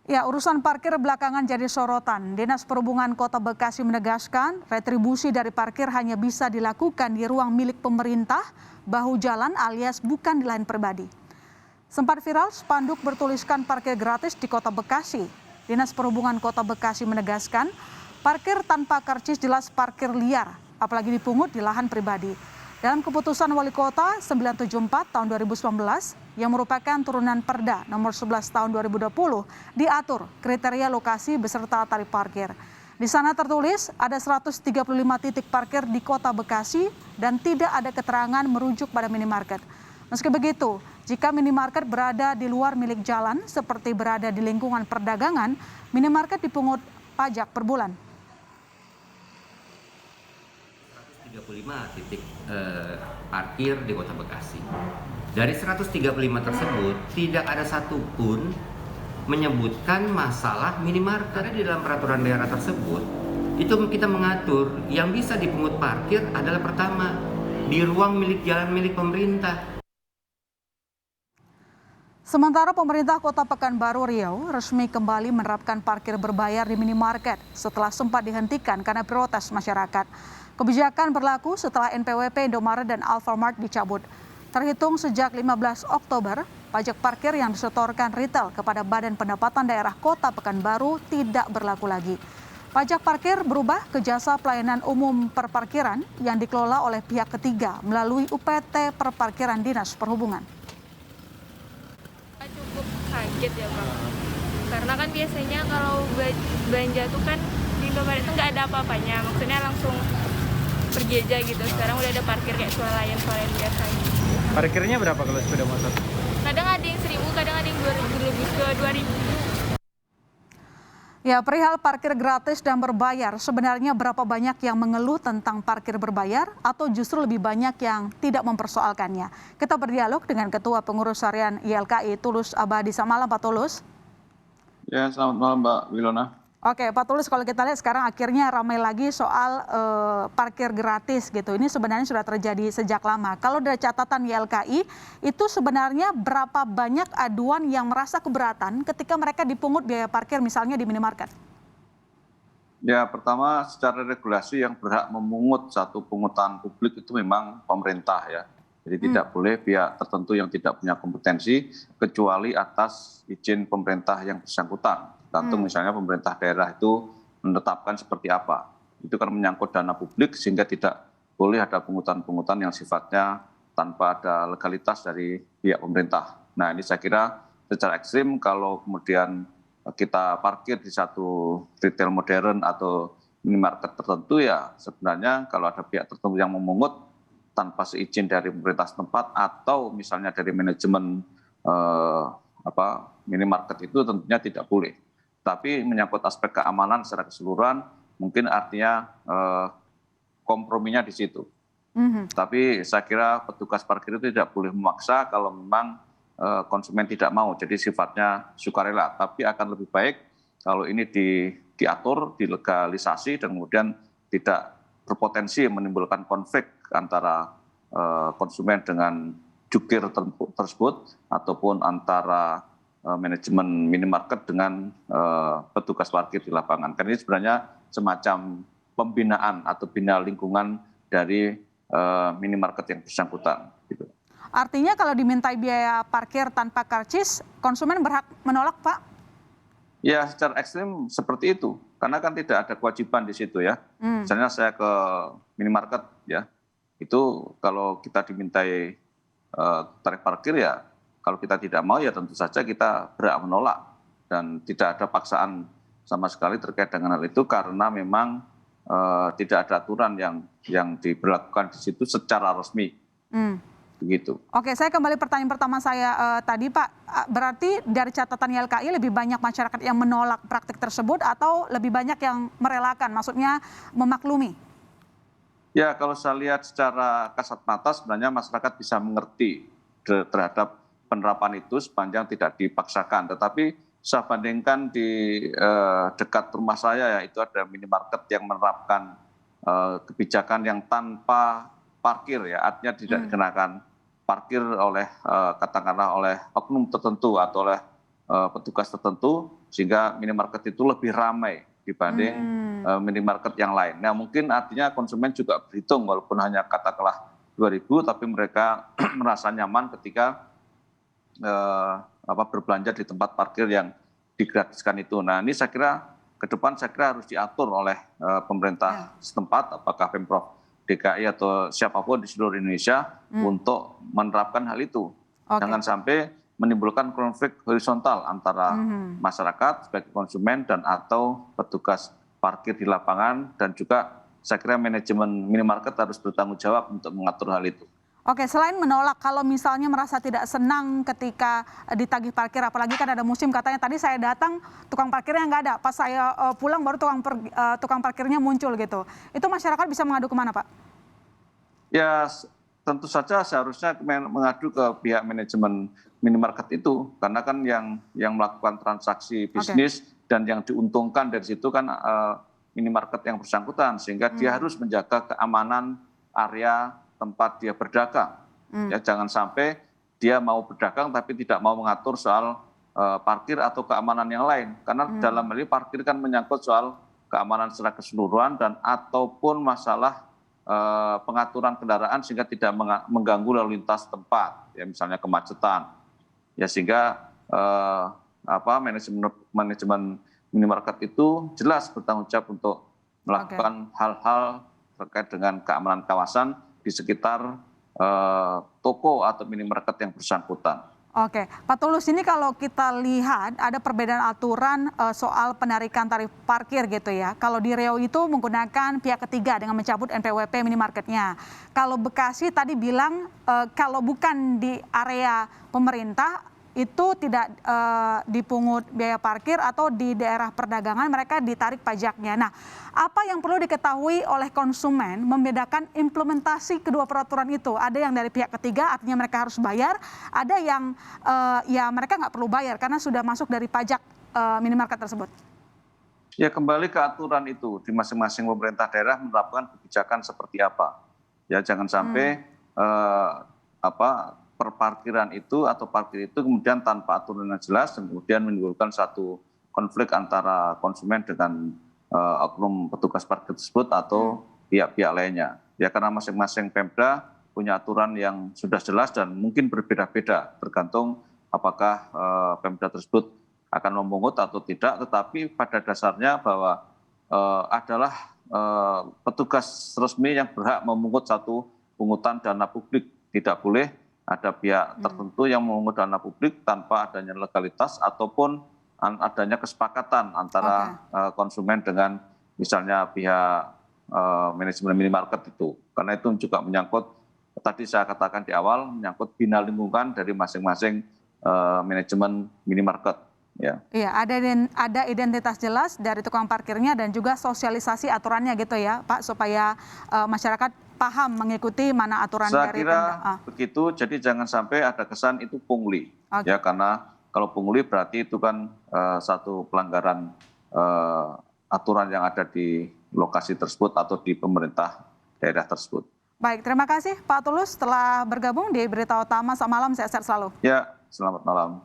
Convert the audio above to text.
Ya, urusan parkir belakangan jadi sorotan. Dinas Perhubungan Kota Bekasi menegaskan retribusi dari parkir hanya bisa dilakukan di ruang milik pemerintah, bahu jalan alias bukan di lahan pribadi. Sempat viral spanduk bertuliskan parkir gratis di Kota Bekasi. Dinas Perhubungan Kota Bekasi menegaskan parkir tanpa karcis jelas parkir liar, apalagi dipungut di lahan pribadi. Dalam keputusan Wali Kota 974 tahun 2019 yang merupakan turunan Perda nomor 11 tahun 2020 diatur kriteria lokasi beserta tarif parkir. Di sana tertulis ada 135 titik parkir di Kota Bekasi dan tidak ada keterangan merujuk pada minimarket. Meski begitu, jika minimarket berada di luar milik jalan seperti berada di lingkungan perdagangan, minimarket dipungut pajak per bulan. 135 titik parkir di Kota Bekasi. Dari 135 tersebut, tidak ada satupun menyebutkan masalah minimarket. Karena di dalam peraturan daerah tersebut, itu kita mengatur yang bisa dipungut parkir adalah pertama, di ruang milik jalan milik pemerintah. Sementara pemerintah Kota Pekanbaru Riau resmi kembali menerapkan parkir berbayar di minimarket setelah sempat dihentikan karena protes masyarakat. Kebijakan berlaku setelah NPWP Indomaret dan Alfamart dicabut. Terhitung sejak 15 Oktober, pajak parkir yang disetorkan retail kepada Badan Pendapatan Daerah Kota Pekanbaru tidak berlaku lagi. Pajak parkir berubah ke jasa pelayanan umum perparkiran yang dikelola oleh pihak ketiga melalui UPT Perparkiran Dinas Perhubungan. Cukup kaget ya Bang, karena kan biasanya kalau belanja tuh kan di Indomaret itu nggak ada apa-apanya, maksudnya langsung pergi aja gitu. Sekarang udah ada parkir kayak swalayan biasa gitu. Parkirnya berapa kalau sepeda motor? Kadang ada yang 1.000, kadang ada yang 2.000 lebih ke 2.000. Ya, perihal parkir gratis dan berbayar, sebenarnya berapa banyak yang mengeluh tentang parkir berbayar atau justru lebih banyak yang tidak mempersoalkannya? Kita berdialog dengan Ketua Pengurus Harian YLKI Tulus Abadi. Selamat malam Pak Tulus. Ya, selamat malam Mbak Wilona. Oke, Pak Tulus, kalau kita lihat sekarang akhirnya ramai lagi soal parkir gratis gitu. Ini sebenarnya sudah terjadi sejak lama. Kalau dari catatan YLKI, itu sebenarnya berapa banyak aduan yang merasa keberatan ketika mereka dipungut biaya parkir misalnya di minimarket? Ya, pertama secara regulasi yang berhak memungut satu pungutan publik itu memang pemerintah ya. Jadi tidak boleh pihak tertentu yang tidak punya kompetensi kecuali atas izin pemerintah yang bersangkutan. Tentu misalnya pemerintah daerah itu menetapkan seperti apa. Itu kan menyangkut dana publik sehingga tidak boleh ada pungutan-pungutan yang sifatnya tanpa ada legalitas dari pihak pemerintah. Nah, ini saya kira secara ekstrim kalau kemudian kita parkir di satu retail modern atau minimarket tertentu, ya sebenarnya kalau ada pihak tertentu yang memungut tanpa seizin dari pemerintah setempat atau misalnya dari manajemen minimarket itu tentunya tidak boleh. Tapi menyangkut aspek keamanan secara keseluruhan, mungkin artinya komprominya di situ. Tapi saya kira petugas parkir itu tidak boleh memaksa kalau memang konsumen tidak mau. Jadi sifatnya sukarela. Tapi akan lebih baik kalau ini diatur, dilegalisasi, dan kemudian tidak berpotensi menimbulkan konflik antara konsumen dengan jukir tersebut ataupun antara manajemen minimarket dengan petugas parkir di lapangan. Karena ini sebenarnya semacam pembinaan atau bina lingkungan dari minimarket yang bersangkutan. Gitu. Artinya kalau dimintai biaya parkir tanpa karcis, konsumen berhak menolak, Pak? Ya, secara ekstrim seperti itu. Karena kan tidak ada kewajiban di situ ya. Misalnya saya ke minimarket ya, itu kalau kita dimintai tarif parkir ya, kalau kita tidak mau ya tentu saja kita berhak menolak. Dan tidak ada paksaan sama sekali terkait dengan hal itu karena memang tidak ada aturan yang diberlakukan di situ secara resmi. Begitu. Oke, saya kembali pertanyaan pertama saya tadi Pak. Berarti dari catatan YLKI lebih banyak masyarakat yang menolak praktik tersebut atau lebih banyak yang merelakan, maksudnya memaklumi? Ya, kalau saya lihat secara kasat mata sebenarnya masyarakat bisa mengerti terhadap penerapan itu sepanjang tidak dipaksakan. Tetapi saya bandingkan di dekat rumah saya ya, itu ada minimarket yang menerapkan kebijakan yang tanpa parkir ya, artinya tidak dikenakan parkir oleh katakanlah oleh oknum tertentu atau oleh petugas tertentu sehingga minimarket itu lebih ramai dibanding minimarket yang lain. Nah mungkin artinya konsumen juga berhitung walaupun hanya katakanlah 2.000 tapi mereka merasa nyaman ketika berbelanja di tempat parkir yang digratiskan itu. Nah ini saya kira ke depan harus diatur oleh pemerintah setempat, apakah Pemprov DKI atau siapapun di seluruh Indonesia untuk menerapkan hal itu. Jangan sampai menimbulkan konflik horizontal antara masyarakat sebagai konsumen dan atau petugas parkir di lapangan, dan juga saya kira manajemen minimarket harus bertanggung jawab untuk mengatur hal itu. Oke, selain menolak, kalau misalnya merasa tidak senang ketika ditagih parkir, apalagi kan ada musim katanya tadi saya datang tukang parkirnya nggak ada, pas saya pulang baru tukang parkirnya muncul gitu. Itu masyarakat bisa mengadu kemana, Pak? Ya tentu saja seharusnya mengadu ke pihak manajemen minimarket itu, karena kan yang melakukan transaksi bisnis dan yang diuntungkan dari situ kan minimarket yang bersangkutan, sehingga dia harus menjaga keamanan area tempat dia berdagang. Ya jangan sampai dia mau berdagang tapi tidak mau mengatur soal parkir atau keamanan yang lain, karena dalam hal ini parkir kan menyangkut soal keamanan secara keseluruhan dan ataupun masalah pengaturan kendaraan sehingga tidak mengganggu lalu lintas tempat, ya misalnya kemacetan. Ya sehingga manajemen minimarket itu jelas bertanggung jawab untuk melakukan hal-hal terkait dengan keamanan kawasan di sekitar toko atau minimarket yang bersangkutan. Oke, Pak Tulus, ini kalau kita lihat ada perbedaan aturan soal penarikan tarif parkir gitu ya. Kalau di Riau itu menggunakan pihak ketiga dengan mencabut NPWP minimarketnya. Kalau Bekasi tadi bilang kalau bukan di area pemerintah itu tidak dipungut biaya parkir, atau di daerah perdagangan mereka ditarik pajaknya. Nah, apa yang perlu diketahui oleh konsumen membedakan implementasi kedua peraturan itu? Ada yang dari pihak ketiga, artinya mereka harus bayar. Ada yang ya mereka nggak perlu bayar karena sudah masuk dari pajak minimarket tersebut. Ya kembali ke aturan itu, di masing-masing pemerintah daerah menerapkan kebijakan seperti apa. Ya jangan sampai perparkiran itu atau parkir itu kemudian tanpa aturan yang jelas dan kemudian menimbulkan satu konflik antara konsumen dengan oknum petugas parkir tersebut atau pihak-pihak lainnya. Ya karena masing-masing Pemda punya aturan yang sudah jelas dan mungkin berbeda-beda tergantung apakah Pemda tersebut akan memungut atau tidak, tetapi pada dasarnya bahwa adalah petugas resmi yang berhak memungut satu pungutan dana publik. Tidak boleh ada pihak tertentu yang memungut dana publik tanpa adanya legalitas ataupun adanya kesepakatan antara konsumen dengan misalnya pihak manajemen minimarket itu. Karena itu juga menyangkut, tadi saya katakan di awal, menyangkut bina lingkungan dari masing-masing manajemen minimarket. Ya. Iya, ada identitas jelas dari tukang parkirnya dan juga sosialisasi aturannya gitu ya, Pak, supaya masyarakat paham mengikuti mana aturan dari Pemda. Saya kira begitu, jadi jangan sampai ada kesan itu pungli. Ya, karena kalau pungli berarti itu kan satu pelanggaran aturan yang ada di lokasi tersebut atau di pemerintah daerah tersebut. Baik, terima kasih Pak Tulus telah bergabung di Berita Utama. Selamat malam, sehat-sehat selalu. Ya, selamat malam.